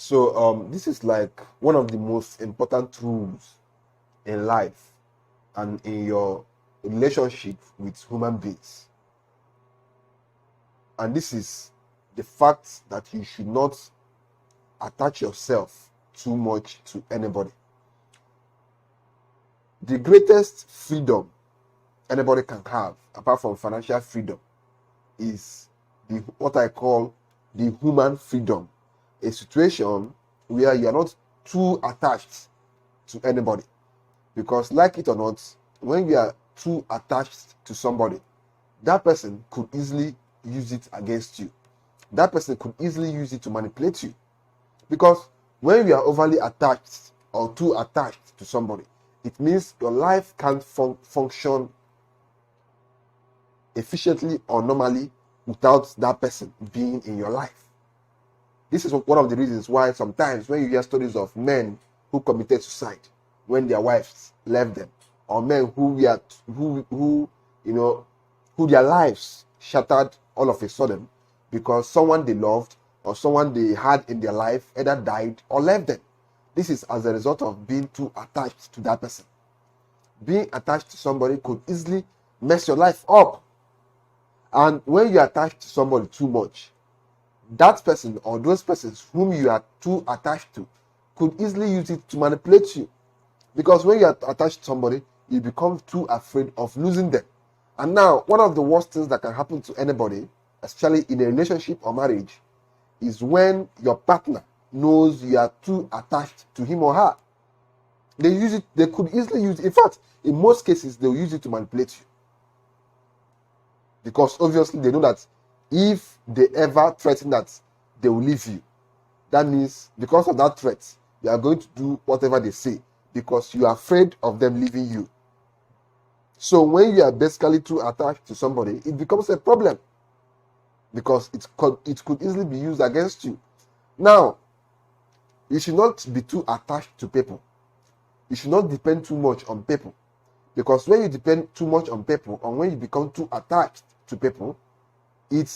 So this is like one of the most important rules in life and in your relationship with human beings. And this is the fact that you should not attach yourself too much to anybody. The greatest freedom anybody can have, apart from financial freedom, is what I call the human freedom. A situation where you are not too attached to anybody. Because like it or not, when you are too attached to somebody, that person could easily use it against you. That person could easily use it to manipulate you. Because when you are overly attached or too attached to somebody, it means your life can't function efficiently or normally without that person being in your life. This is one of the reasons why sometimes when you hear stories of men who committed suicide when their wives left them, or men who their lives shattered all of a sudden because someone they loved or someone they had in their life either died or left them. This is as a result of being too attached to that person. Being attached to somebody could easily mess your life up. And when you are attached to somebody too much, that person or those persons whom you are too attached to could easily use it to manipulate you. Because when you are attached to somebody, you become too afraid of losing them. And now, one of the worst things that can happen to anybody, especially in a relationship or marriage, is when your partner knows you are too attached to him or her. They could easily use it. In fact, in most cases, they'll use it to manipulate you. Because obviously they know that if they ever threaten that they will leave you, that means because of that threat, you are going to do whatever they say because you are afraid of them leaving you. So when you are basically too attached to somebody, it becomes a problem because it could easily be used against you. Now, you should not be too attached to people. You should not depend too much on people. Because when you depend too much on people, or when you become too attached to people, it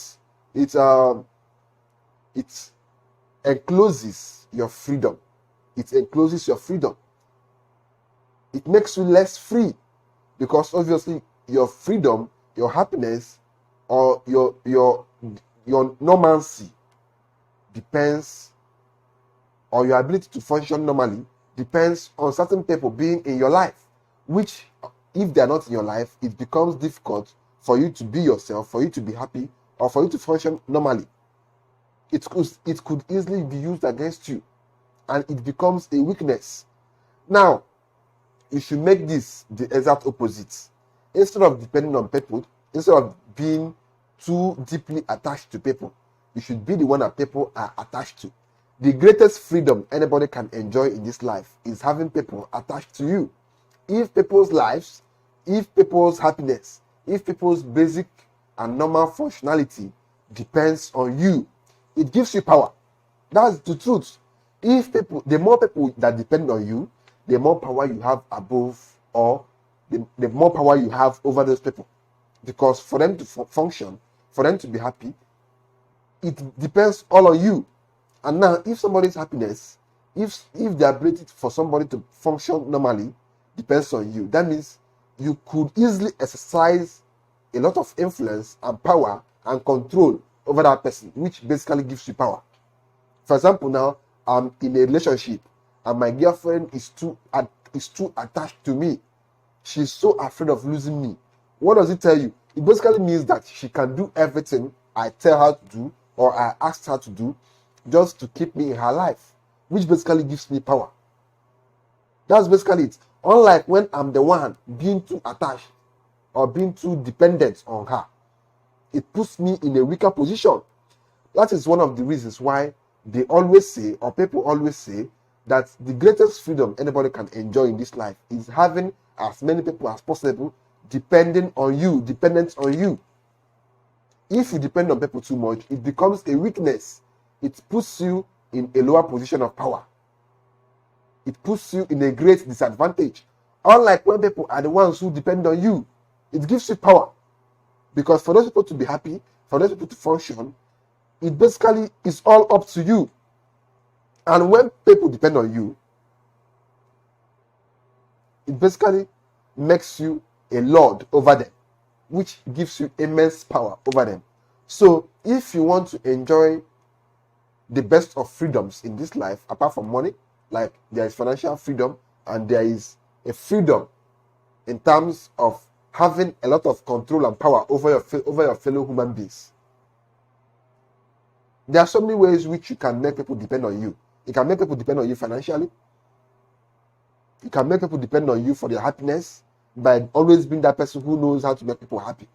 encloses your freedom. It encloses your freedom. It makes you less free. Because obviously your freedom, your happiness, or your normalcy depends, or your ability to function normally depends on certain people being in your life, which if they are not in your life, it becomes difficult for you to be yourself, for you to be happy, or for you to function normally. It could easily be used against you, and it becomes a weakness. Now, you should make this the exact opposite. Instead of depending on people, instead of being too deeply attached to people, you should be the one that people are attached to. The greatest freedom anybody can enjoy in this life is having people attached to you. If people's lives, if people's happiness, if people's basic and normal functionality depends on you, it gives you power. That's the truth. The more people that depend on you, the more power you have above, or the more power you have over those people. Because for them to function, for them to be happy, it depends all on you. And now, if somebody's happiness, if the ability for somebody to function normally depends on you, that means you could easily exercise a lot of influence and power and control over that person, which basically gives you power. For example, now I'm in a relationship and my girlfriend is too attached to me. She's so afraid of losing me. What does it tell you? It basically means that she can do everything I tell her to do or I ask her to do just to keep me in her life, which basically gives me power. That's basically it. Unlike when I'm the one being too attached or being too dependent on her, it puts me in a weaker position. That is one of the reasons why they always say, or people always say, that the greatest freedom anybody can enjoy in this life is having as many people as possible dependent on you. If you depend on people too much, it becomes a weakness. It puts you in a lower position of power. It puts you in a great disadvantage. Unlike when people are the ones who depend on you, it gives you power. Because for those people to be happy, for those people to function, it basically is all up to you. And when people depend on you, it basically makes you a lord over them, which gives you immense power over them. So if you want to enjoy the best of freedoms in this life, apart from money, like there is financial freedom and there is a freedom in terms of having a lot of control and power over your fellow human beings. There are so many ways which you can make people depend on you. You can make people depend on you financially. You can make people depend on you for their happiness by always being that person who knows how to make people happy.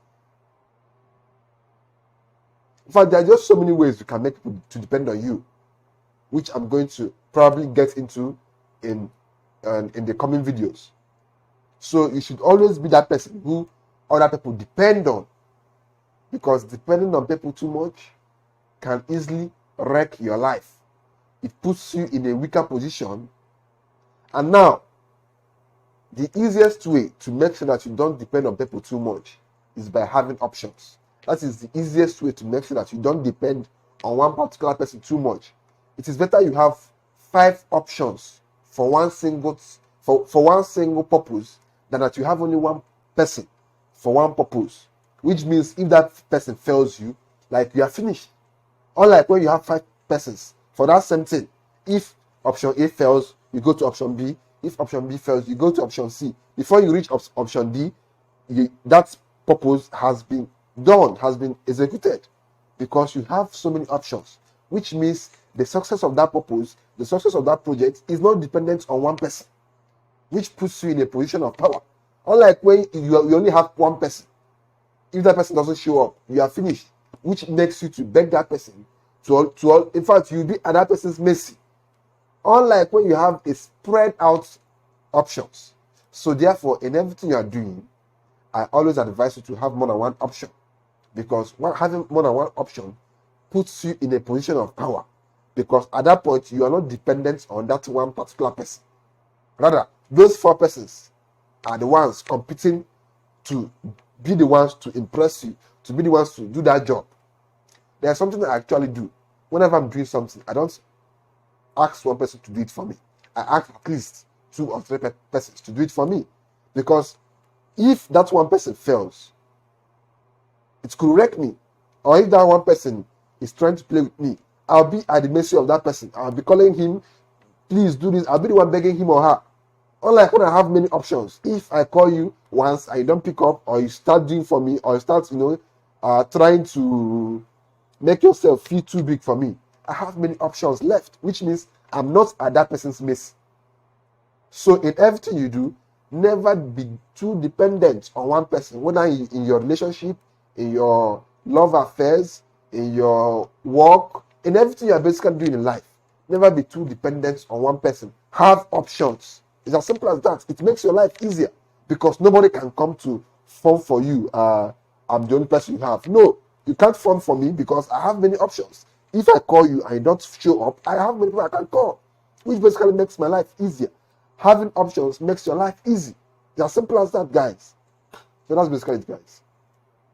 In fact, there are just so many ways you can make people to depend on you, which I'm going to probably get into in the coming videos. So you should always be that person who other people depend on, because depending on people too much can easily wreck your life. It puts you in a weaker position. And now, the easiest way to make sure that you don't depend on people too much is by having options. That is the easiest way to make sure that you don't depend on one particular person too much. It is better you have 5 options for one single purpose than that you have only one person for one purpose. Which means if that person fails you, like you are finished. Unlike when you have 5 persons for that same thing. If option A fails, you go to option B. If option B fails, you go to option C. Before you reach option D, that purpose has been done, has been executed, because you have so many options, which means the success of that purpose, the success of that project is not dependent on one person, which puts you in a position of power. Unlike when you only have one person. If that person doesn't show up, you are finished, which makes you to beg that person in fact, you'll be at that person's mercy. Unlike when you have a spread out options. So therefore, in everything you are doing, I always advise you to have more than one option, because having more than one option puts you in a position of power, because at that point you are not dependent on that one particular person. Rather, those 4 persons are the ones competing to be the ones to impress you, to be the ones to do that job. There's something I actually do. Whenever I'm doing something, I don't ask one person to do it for me. I ask at least 2 or 3 persons to do it for me. Because if that one person fails, it could wreck me. Or if that one person is trying to play with me, I'll be at the mercy of that person. I'll be calling him, please do this. I'll be the one begging him or her. Unlike when I have many options. If I call you once and you don't pick up, or you start doing for me, or you start, trying to make yourself feel too big for me, I have many options left, which means I'm not at that person's mercy. So in everything you do, never be too dependent on one person, whether in your relationship, in your love affairs, in your work, in everything you're basically doing in life. Never be too dependent on one person. Have options. It's as simple as that. It makes your life easier, because nobody can come to form for you. I'm the only person you have. No, you can't form for me, because I have many options. If I call you and you don't show up, I have many people I can call, which basically makes my life easier. Having options makes your life easy. It's as simple as that, guys. So that's basically it, guys.